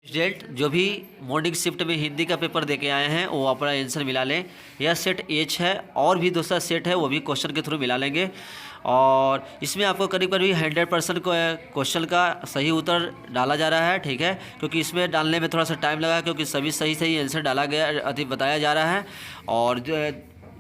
Student जो भी morning shift में हिंदी का पेपर दे के आए हैं वो अपना आंसर मिला लें। यह सेट एच है और भी दूसरा सेट है वो भी क्वेश्चन के थ्रू मिला लेंगे। और इसमें आपको करीब करीब 100% क्वेश्चन का सही उत्तर डाला जा रहा है, ठीक है। क्योंकि इसमें डालने में थोड़ा सा टाइम लगा क्योंकि सभी सही सही आंसर डाला गया बताया जा रहा है। और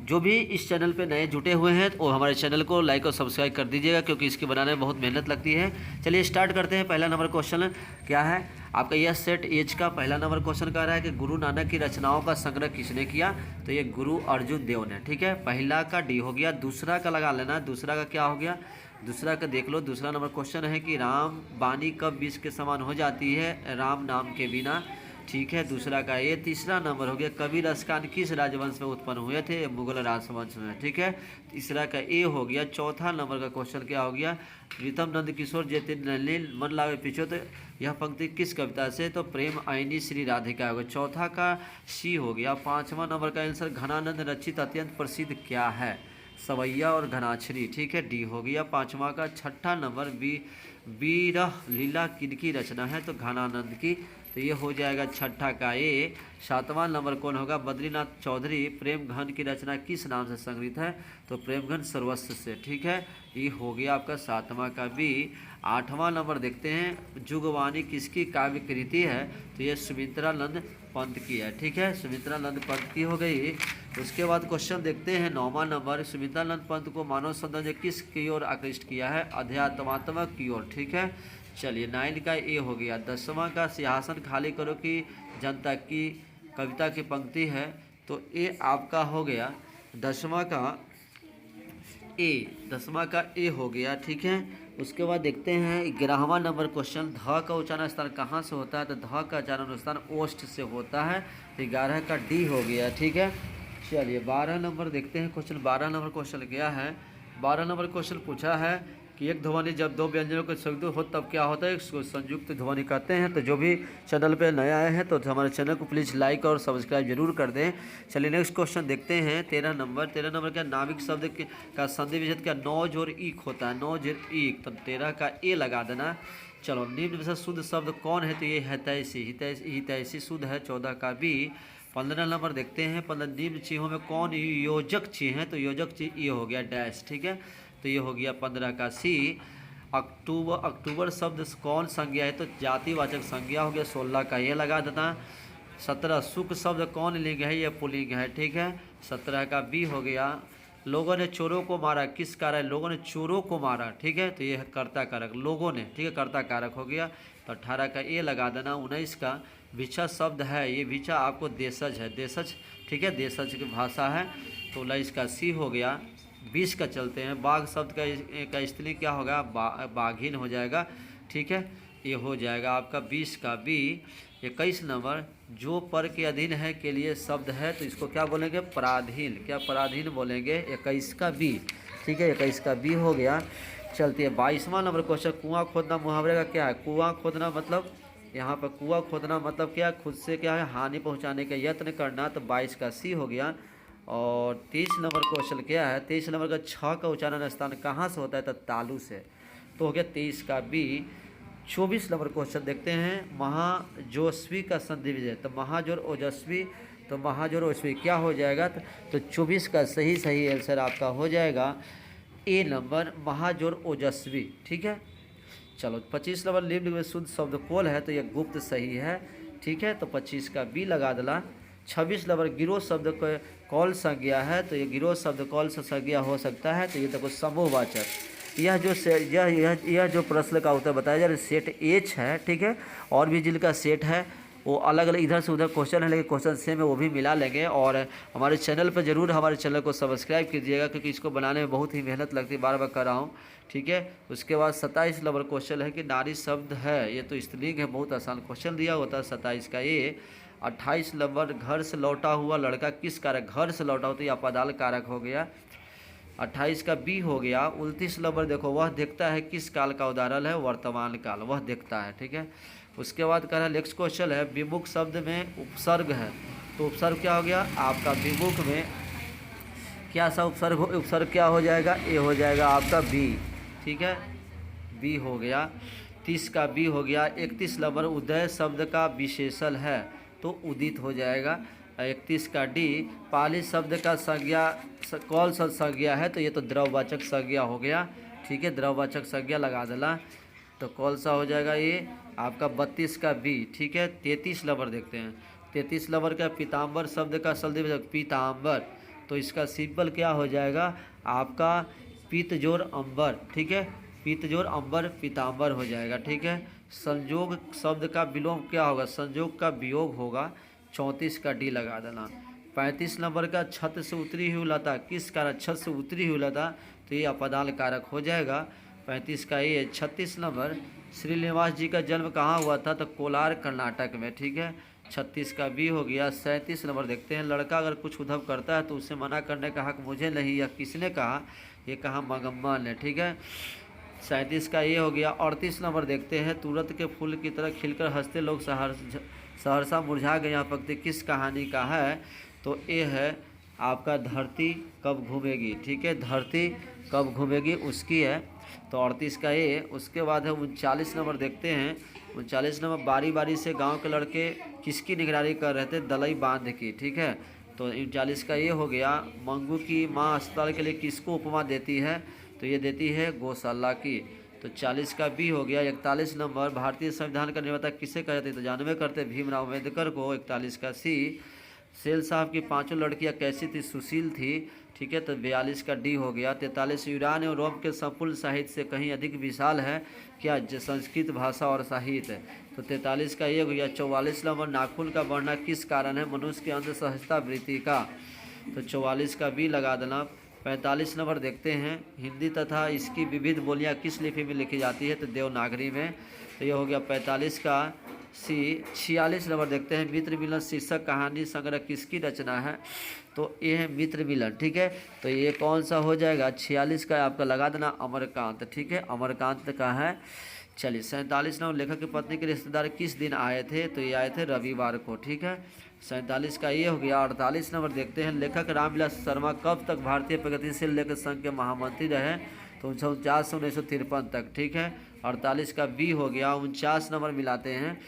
जो भी इस चैनल पे नए जुटे हुए हैं तो हमारे चैनल को लाइक और सब्सक्राइब कर दीजिएगा क्योंकि इसके बनाने में बहुत मेहनत लगती है। चलिए स्टार्ट करते हैं। पहला नंबर क्वेश्चन क्या है आपका, यह सेट एज का पहला नंबर क्वेश्चन कह रहा है कि गुरु नानक की रचनाओं का संग्रह किसने किया, तो ये गुरु अर्जुन देव ने, ठीक है। पहला का डी हो गया, दूसरा का लगा लेना, दूसरा का क्या हो गया, दूसरा का देख लो। दूसरा नंबर क्वेश्चन है कि राम वाणी कब विष के समान हो जाती है राम नाम के बिना, ठीक है। दूसरा का ये। तीसरा नंबर हो गया कबीर अस्कान किस राजवंश में उत्पन्न हुए थे, मुगल राजवंश में, ठीक है। तीसरा का ए हो गया। चौथा नंबर का क्वेश्चन क्या हो गया, प्रीतम नंद किशोर जेते नलिन मन लावे पीछे, तो यह पंक्ति किस कविता से, तो प्रेम आईनी श्री राधिका होगा। चौथा का सी हो गया। पाँचवा नंबर का आंसर घनानंद रचित अत्यंत प्रसिद्ध क्या है, सवैया और घनाछरी, ठीक है, डी हो गया पाँचवा का। छठा नंबर बीरह लीला किनकी रचना है, तो घनानंद की, तो ये हो जाएगा छठा का ए। सातवां नंबर कौन होगा, बद्रीनाथ चौधरी प्रेम घन की रचना किस नाम से संग्रहित है, तो प्रेम घन सर्वस्व से, ठीक है, ये हो गया आपका सातवां का बी। आठवां नंबर देखते हैं जुगवाणी किसकी काव्य कृति है, तो ये सुमित्रा नंद पंत की है, ठीक है, सुमित्रा नंद पंत की हो गई। उसके बाद क्वेश्चन देखते हैं नौवां नंबर, सुमित्रा नंद पंत को मानव सौंदर्य ने किस की ओर आकृष्ट किया है, अध्यात्मात्मक की ओर, ठीक है। चलिए 9 का ए हो गया। 10वां का सिंहासन खाली करो की जनता की कविता की पंक्ति है, तो ए आपका हो गया 10वां का ए, 10वां का ए हो गया, ठीक है। उसके बाद देखते हैं 11वां नंबर क्वेश्चन, ध का उच्चारण स्थान कहाँ से होता है, तो ध का उच्चारण स्थान ओष्ठ से होता है, तो 11 का डी हो गया, ठीक है। चलिए 12 नंबर देखते हैं क्वेश्चन। 12 नंबर क्वेश्चन क्या है, 12 नंबर क्वेश्चन पूछा है कि एक ध्वनि जब दो व्यंजनों के संयुक्त हो तब क्या होता है, इसको संयुक्त ध्वनि कहते हैं। तो जो भी चैनल पे नए आए हैं तो हमारे चैनल को प्लीज़ लाइक और सब्सक्राइब जरूर कर दें। चलिए नेक्स्ट क्वेश्चन देखते हैं 13 नंबर। 13 नंबर क्या, नाविक शब्द का संधि विच्छेद क्या, नौ जोर ईक होता है, नौ जोर ईक, तो 13 का ए लगा देना। चलो निम्न में से शुद्ध शब्द कौन है, तो ये हितैषी, हितैषी शुद्ध है, 14 का बी। 15 नंबर देखते हैं 15 निम्न चिन्हों में कौन योजक चिन्ह है, तो योजक चिन्ह ये हो गया डैश, ठीक है, तो ये हो गया 15 का सी। अक्टूबर शब्द कौन संज्ञा है, तो जातिवाचक संज्ञा हो गया, 16 का ये लगा देना। 17 सुख शब्द कौन लिंग है, ये पुल्लिंग है, ठीक है, 17 का बी हो गया। लोगों ने चोरों को मारा किस कारण, लोगों ने चोरों को मारा, ठीक है, तो ये है कर्ता कारक, लोगों ने, ठीक है, कर्ता कारक हो गया, तो 18 का ए लगा देना। 19 का भिक्षा शब्द है, ये भिक्षा आपको देशज है, देशज, ठीक है, देशज की भाषा है, तो 19 का सी हो गया। 20 का चलते हैं, बाघ शब्द का स्त्रीलिंग क्या होगा, बाघिन हो जाएगा, ठीक है, ये हो जाएगा आपका 20 का बी। 21 नंबर जो पर के अधीन है के लिए शब्द है, तो इसको क्या बोलेंगे, पराधीन, क्या पराधीन बोलेंगे, 21 का बी, ठीक है, 21 का बी हो गया। चलती है 22वां नंबर क्वेश्चन, कुआं खोदना मुहावरे का क्या है, कुआं खोदना मतलब यहाँ पर कुआं खोदना मतलब क्या, खुद से क्या है हानि पहुँचाने का यत्न करना, तो 22 का सी हो गया। और 23 नंबर क्वेश्चन क्या है, 23 नंबर का 6 का उच्चारण स्थान कहाँ से होता है, तो तालु से, तो हो गया 23 का बी। 24 नंबर क्वेश्चन देखते हैं महाजोस्वी का संधि विच्छेद, तो महाजोर ओजस्वी, तो महाजोर ओजस्वी क्या हो जाएगा, तो 24 का सही आंसर आपका हो जाएगा ए नंबर महाजोर ओजस्वी, ठीक है। चलो 25 नंबर निम्न में शुद्ध शब्द कोल है, तो यह गुप्त सही है, ठीक है, तो 25 का बी लगा देना। 26 नंबर गिरोह शब्द को कौल संज्ञा है, तो ये गिरोह शब्द कौल से संज्ञा हो सकता है, तो ये देखो समूहवाचक। यह जो प्रश्न का उत्तर बताया जा रहा है सेट एच है, ठीक है, और भी जिनका सेट है वो अलग अलग इधर से उधर क्वेश्चन है, लेकिन क्वेश्चन सेम है, वो भी मिला लेंगे। और हमारे चैनल पर जरूर हमारे चैनल को सब्सक्राइब कीजिएगा क्योंकि इसको बनाने में बहुत ही मेहनत लगती है, बार बार कर रहा हूँ, ठीक है। उसके बाद 27 नंबर क्वेश्चन है कि नारी शब्द है, ये तो स्त्रीलिंग है, बहुत आसान क्वेश्चन दिया होता है, 27 का ये। 28 नंबर घर से लौटा हुआ लड़का किस कारक, घर से लौटा होता है, अपदाल कारक हो गया, 28 का बी हो गया। 29 नंबर देखो वह देखता है किस काल का उदाहरण है, वर्तमान काल, वह देखता है, ठीक है। उसके बाद कह रहा है नेक्स्ट क्वेश्चन है विमुख शब्द में उपसर्ग है, तो उपसर्ग क्या हो गया आपका, विमुख में क्या सा उपसर्ग क्या हो जाएगा, ए हो जाएगा आपका बी, ठीक है, बी हो गया। 30 का बी हो गया। 31 नंबर उदय शब्द का विशेषण है तो उदित हो जाएगा। 31 का डी पाली शब्द का संज्ञा कौन सा संज्ञा है तो ये तो द्रववाचक संज्ञा हो गया। ठीक है, द्रववाचक संज्ञा लगा देना तो कौन सा हो जाएगा ये आपका 32 का बी। ठीक है, 33 नंबर देखते हैं। 33 नंबर का पीताम्बर शब्द का शब्द पीताम्बर तो इसका सिंपल क्या हो जाएगा आपका पीत जोर अंबर। ठीक है, पीत जोर अंबर पीताम्बर हो जाएगा। ठीक है, संयोग शब्द का विलोम क्या होगा, संयोग का वियोग होगा। 34 का डी लगा देना। 35 नंबर का छत से उतरी हुई लता किस कारण, छत से उतरी हुई लता तो ये अपदान कारक हो जाएगा। 35 का ये। 36 नंबर श्रीनिवास जी का जन्म कहाँ हुआ था तो कोलार कर्नाटक में। ठीक है, 36 का बी हो गया। 37 नंबर देखते हैं। लड़का अगर कुछ उद्धव करता है तो उसे मना करने का हक मुझे नहीं, यह किसने कहा, ये कहा मगम्मा ने। ठीक है, 37 का ये हो गया। 38 नंबर देखते हैं। तुरंत के फूल की तरह खिलकर हंसते लोग सहरसा मुरझा गए, यहाँ पंक्ति किस कहानी का है तो ये है आपका धरती कब घूमेगी। ठीक है, धरती कब घूमेगी उसकी है तो 38 का ये। उसके बाद है 39 नंबर देखते हैं। 39 नंबर बारी बारी से गांव के लड़के किसकी निगरानी कर रहे थे, दलई बांध की। ठीक है, तो 39 का ये हो गया। मंगू की माँ अस्पताल के लिए किसको उपमा देती है तो ये देती है गौशाला की। तो 40 का बी हो गया। 41 नंबर भारतीय संविधान का निर्माता किसे कहा जाता है तो जानवे करते भीमराव अम्बेडकर को। 41 का सी। सेल साहब की 5 लड़कियां कैसी थी, सुशील थी। ठीक है, तो 42 का डी हो गया। 43 यूनान एवं रोम के संपूर्ण साहित्य से कहीं अधिक विशाल है क्या, संस्कृत भाषा और साहित्य तो 43 का ये हो गया। 44 नंबर नाखून का बढ़ना किस कारण है, मनुष्य के अंदर सहजता वृत्ति का तो 44 का बी लगा देना। 45 नंबर देखते हैं। हिंदी तथा इसकी विविध बोलियां किस लिपि में लिखी जाती है तो देवनागरी में तो ये हो गया 45 का सी। 46 नंबर देखते हैं। मित्र मिलन शीर्षक कहानी संग्रह किसकी रचना है तो ये है मित्र मिलन। ठीक है, तो ये कौन सा हो जाएगा 46 का आपका लगा देना अमरकांत। ठीक है, अमरकांत का है। चलिए 47 नंबर लेखक की पत्नी के रिश्तेदार किस दिन आए थे तो ये आए थे रविवार को। ठीक है, 47 का ये हो गया। 48 नंबर देखते हैं। लेखक रामविलास शर्मा कब तक भारतीय प्रगतिशील लेखक संघ के महामंत्री रहे तो 49 से 1953 तक। ठीक है, 48 का बी हो गया। 49 नंबर मिलाते हैं।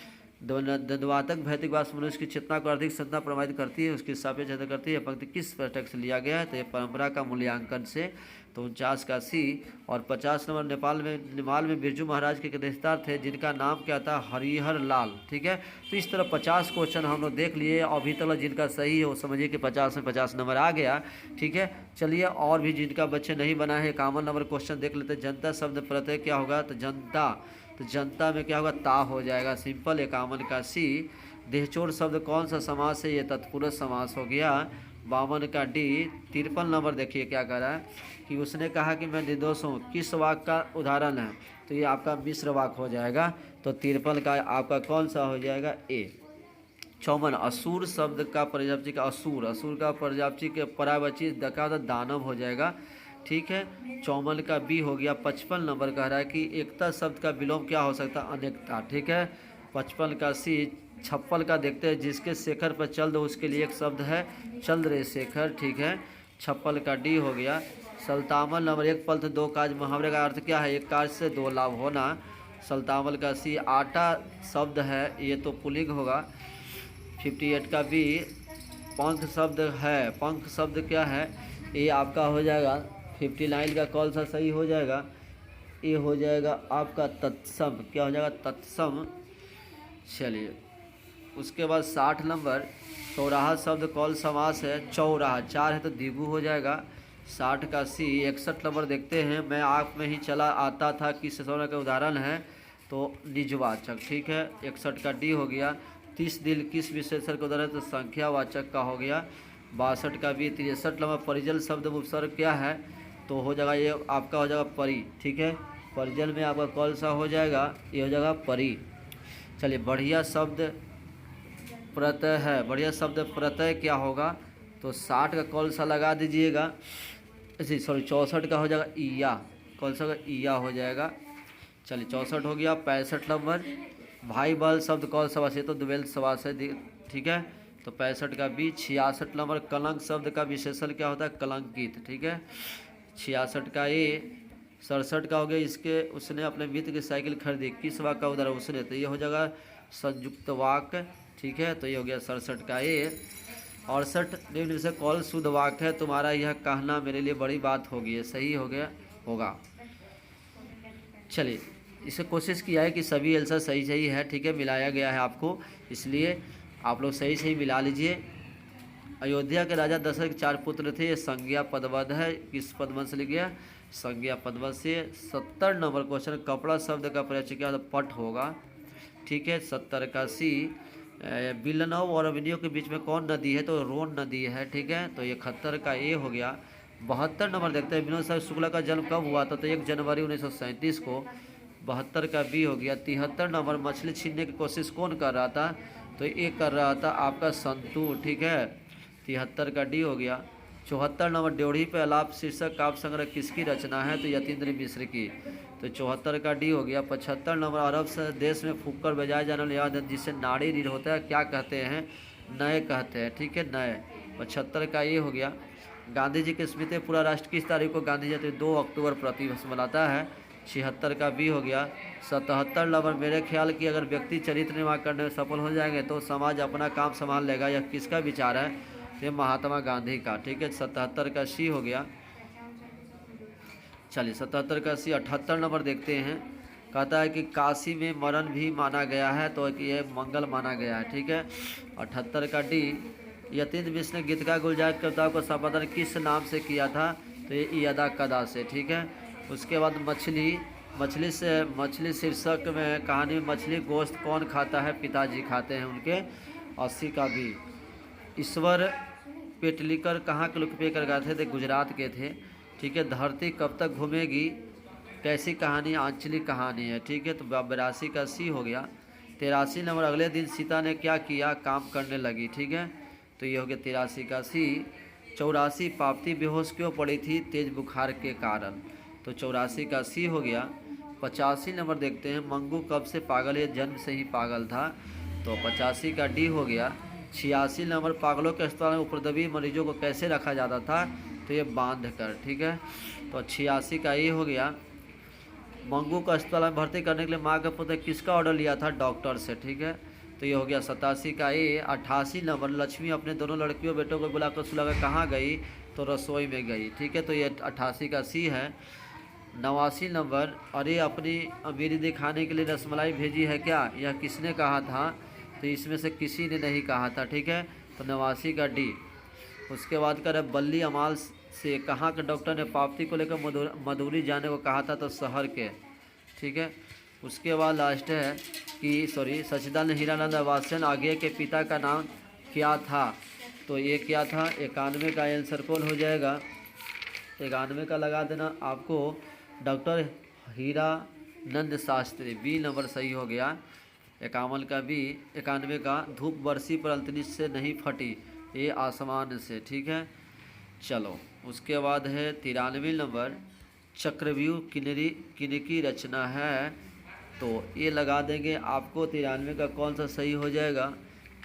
द्वंद्वात्मक भौतिकवाद मनुष्य की चेतना को अधिक सत्ता प्रभावित करती है, उसकी सापेक्ष करती है। पंक्ति किस पुस्तक से लिया गया है तो ये परंपरा का मूल्यांकन से तो 49 का सी। और 50 नंबर नेपाल में बिरजू महाराज के रिश्तेदार थे जिनका नाम क्या था, हरिहर लाल। ठीक है, तो इस तरह 50 क्वेश्चन हम लोग देख लिए। अभी तक जिनका सही है वो समझिए कि 50 में 50 नंबर आ गया। ठीक है, चलिए और भी जिनका बच्चे नहीं बना है 51 नंबर क्वेश्चन देख लेते हैं। जनता शब्द प्रत्यय क्या होगा तो जनता, तो जनता में क्या होगा ता हो जाएगा सिंपल। 51 का सी। देहचोर शब्द कौन सा समास है ये तत्पुरुष समास हो गया। 52 का डी। 53 नंबर देखिए क्या कह रहा है कि उसने कहा कि मैं निर्दोष हूँ किस वाक्य का उदाहरण है तो ये आपका मिश्र वाक्य हो जाएगा। तो 53 का आपका कौन सा हो जाएगा ए। 54 असुर शब्द का पर्यायवाची का असुर, असुर का पर्यायवाची के परावाची क्या होता दानव हो जाएगा। ठीक है, 54 का बी हो गया। 55 नंबर कह रहा है कि एकता शब्द का विलोम क्या हो सकता है, अनेकता। ठीक है, 55 का सी। 56 का देखते हैं। जिसके शेखर पर चल दो उसके लिए एक शब्द है चल रे शेखर। ठीक है, 56 का डी हो गया। 57 नंबर एक पल दो काज मुहावरे का अर्थ क्या है, एक कार्य से दो लाभ होना। 57 का सी। आटा शब्द है ये तो पुल्लिंग होगा। 58 का बी। पंख शब्द है, पंख शब्द क्या है ये आपका हो जाएगा। 59 का कौन सा सही हो जाएगा, ये हो जाएगा आपका तत्सम। क्या हो जाएगा तत्सम। चलिए उसके बाद 60 नंबर चौराहा शब्द कौन समास है, चौराहा, 4 है तो द्विगु हो जाएगा। 60 का सी। 61 नंबर देखते हैं। मैं आप में ही चला आता था किस सोना का उदाहरण है तो निजवाचक। ठीक है, 61 का डी हो गया। 30 दिल किस विशेषण का उदाहरण है तो संख्यावाचक का हो गया। 62 का बी। 63 नंबर परिजल शब्द उपसर्ग क्या है तो हो जाएगा ये आपका हो जाएगा परी। ठीक है, परिजल में आपका कौन सा हो जाएगा, ये हो जाएगा परी। चलिए बढ़िया शब्द प्रत्यय है, बढ़िया शब्द प्रत्यय क्या होगा तो 60 का कौन सा लगा दीजिएगा, जी सॉरी 64 का हो जाएगा ईया, कौन सा ईया हो जाएगा। चलिए 64 हो गया। 65 नंबर भाई बल शब्द कौन सा वास है तो द्वैल समास है। ठीक है, तो 65 का बी। 66 नंबर कलंक शब्द का विशेषण क्या होता है, कलंकित। ठीक है, 66 का ए। 67 का हो गया, इसके उसने अपने मित्र की साइकिल खरीदी, किस वाक्य का उदाहरण उसने, तो ये हो जाएगा संयुक्त वाक्य, ठीक है। तो ये हो गया 67 का ए। 68 निम्न में से कौन शुद्ध वाक्य है, तुम्हारा यह कहना मेरे लिए बड़ी बात होगी, ये सही हो गया होगा। चलिए इसे कोशिश किया है कि सभी आंसर सही सही है, ठीक है, मिलाया गया है आपको, इसलिए आप लोग सही सही मिला लीजिए। अयोध्या के राजा दशरथ के 4 पुत्र थे, ये संज्ञा पदवद है, किस पदवंश से लिख गया, संज्ञा पदवंश से। 70 नंबर क्वेश्चन, कपड़ा शब्द का प्रयोग क्या, तो पट होगा, ठीक है। 70 का सी, बिलनव और अभिनव के बीच में कौन नदी है, तो रोन नदी है, ठीक है। तो ये 71 का ए हो गया। 72 नंबर देखते हैं, विनोद साहब शुक्ला का जन्म कब हुआ था, तो 1 जनवरी 1937 को। 72 का बी हो गया। 73 नंबर, मछली छीनने की कोशिश कौन कर रहा था, तो ये कर रहा था आपका संतू, ठीक है। 73 का डी हो गया। 74 नंबर, ड्योढ़ी पे आलाप शीर्षक काव्य संग्रह किसकी रचना है, तो यतीन्द्र मिश्र की, तो 74 का डी हो गया। 75 नंबर, अरब से देश में फूंक कर बजाए जाने वाले याद जिससे नाड़ी रीढ़ होता है क्या कहते हैं, नए कहते हैं, ठीक है, नए। 75 का ये हो गया। गांधी जी की स्मृति पूरा राष्ट्र किस तारीख को गांधी जयंती 2 अक्टूबर प्रतिवर्ष मनाता है। 76 का बी हो गया। 77 नंबर, मेरे ख्याल कि अगर व्यक्ति चरित्र निर्माण करने में सफल हो जाएंगे तो समाज अपना काम संभाल लेगा, यह किसका विचार है, ये महात्मा गांधी का, ठीक है। 77 का सी हो गया। चलिए 77 का सी। 78 नंबर देखते हैं, कहता है कि काशी में मरण भी माना गया है, तो ये मंगल माना गया है, ठीक है। 78 का डी, यतीन्द्र मिश्र ने गीतकार गुलजार कविता को संपादन किस नाम से किया था, तो ये यदा कदा से, ठीक है। उसके बाद मछली शीर्षक में कहानी में मछली गोश्त कौन खाता है, पिताजी खाते हैं उनके। 80 का भी। ईश्वर पेटलीकर कहाँ के लोकप्रिय कलाकार थे, गुजरात के थे, ठीक है। धरती कब तक घूमेगी, कैसी कहानी, आंचलिक कहानी है, ठीक है। तो 82 का सी हो गया। 83 नंबर, अगले दिन सीता ने क्या किया, काम करने लगी, ठीक है। तो ये हो गया 83 का सी। 84, पापती बेहोश क्यों पड़ी थी, तेज बुखार के कारण, तो 84 का सी हो गया। 85 नंबर देखते हैं, मंगू कब से पागल है, जन्म से ही पागल था, तो 85 का डी हो गया। 86 नंबर, पागलों के अस्पताल में उपद्रवी मरीजों को कैसे रखा जाता था, तो ये बांध कर, ठीक है। तो 86 का ये हो गया। मंगू को अस्पताल में भर्ती करने के लिए माँ के पुत्र किसका ऑर्डर लिया था, डॉक्टर से, ठीक है। तो ये हो गया 87 का ए। 88 नंबर, लक्ष्मी अपने दोनों लड़कियों बेटों को बुलाकर सुलाकर कहाँ गई, तो रसोई में गई, ठीक है। तो ये 88 का सी है। 89 नंबर, अरे अपनी अमीरी दिखाने के लिए रसमलाई भेजी है क्या, यह किसने कहा था, तो इसमें से किसी ने नहीं कहा था, ठीक है। तो 89 का डी। उसके बाद कर बल्ली अमाल से कहाँ के डॉक्टर ने पापती को लेकर मधुरी जाने को कहा था, तो शहर के, ठीक है। उसके बाद लास्ट है कि सच्चिदानंद हीरानंद वात्स्यन आगे के पिता का नाम क्या था, तो ये क्या था, 91 का आंसर कौन हो जाएगा, 91 का लगा देना आपको, doctor Hiranand Shastri, B number सही हो गया। 51 का बी। 91 का, धूप बरसी पर अंतरिक्ष से नहीं फटी, ये आसमान से, ठीक है। चलो उसके बाद है 93 नंबर, चक्रव्यूह किनकी रचना है, तो ये लगा देंगे आपको। 93 का कौन सा सही हो जाएगा,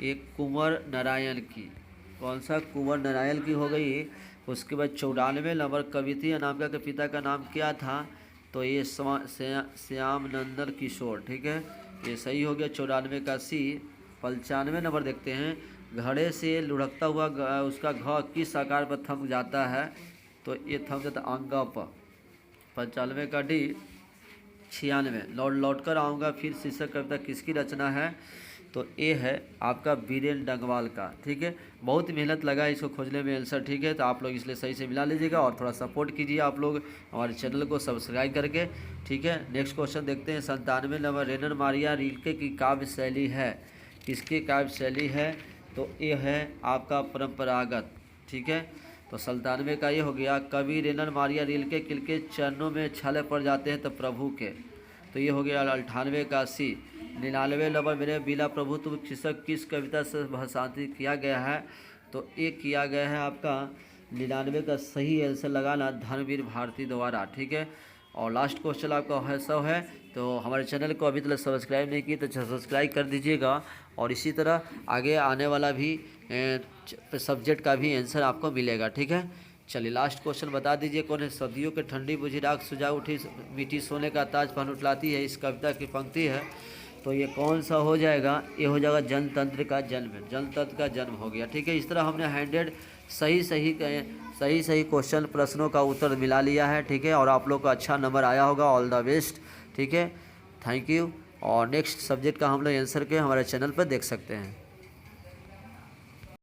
एक कुंवर नारायण की, कौन सा, कुंवर नारायण की हो गई। उसके बाद 94 नंबर, कविती अनामिका के पिता का नाम क्या था, तो ये श्याम नंदन किशोर, ठीक है, ये सही हो गया। 94 का सी। 95 नंबर देखते हैं, घड़े से लुढ़कता हुआ उसका घ किस आकार पर थम जाता है, तो ये थम जाता अंगा पर। 95 का डी। 96, लौट कर आऊँगा फिर शीर्षक कविता किसकी रचना है, तो ये है आपका बीरेन डंगवाल का, ठीक है। बहुत मेहनत लगा इसको खोजने में आंसर, ठीक है। तो आप लोग इसलिए सही से मिला लीजिएगा और थोड़ा सपोर्ट कीजिए आप लोग हमारे चैनल को सब्सक्राइब करके, ठीक है। नेक्स्ट क्वेश्चन देखते हैं। 97 नंबर, रेनर मारिया रिल्के की काव्य शैली है, किसकी काव्य शैली है, तो ये है आपका परंपरागत, ठीक है। तो 97 का ये हो गया। कवि रेनर मारिया रिल्के के चरणों में छाले पड़ जाते हैं, तो प्रभु के, तो ये हो गया। 98 का सी। 99 नंबर, मेरे बीला प्रभु तुम शीर्षक किस कविता से भाषांतरित किया गया है, तो ये किया गया है आपका 99 का सही आंसर लगाना धर्मवीर भारती द्वारा, ठीक है। और लास्ट क्वेश्चन आपका है तो हमारे चैनल को अभी तक सब्सक्राइब नहीं किए तो सब्सक्राइब कर दीजिएगा, और इसी तरह आगे आने वाला भी सब्जेक्ट का भी आंसर आपको मिलेगा, ठीक है। चलिए लास्ट क्वेश्चन बता दीजिए कौन है। सदियों के ठंडी बुझी राख सुझा उठी मीठी सोने का ताज पहन उठलाती है, इस कविता की पंक्ति है। तो ये कौन सा हो जाएगा? ये हो जाएगा जनतंत्र का जन्म, जनतंत्र का जन्म हो गया। ठीक है, इस तरह हमने 100 सही क्वेश्चन प्रश्नों का उत्तर मिला लिया है। ठीक है, और आप लोग का अच्छा नंबर आया होगा। All the best. ठीक है, थैंक यू। और नेक्स्ट सब्जेक्ट का हम लोग आंसर के हमारे चैनल पर देख सकते हैं।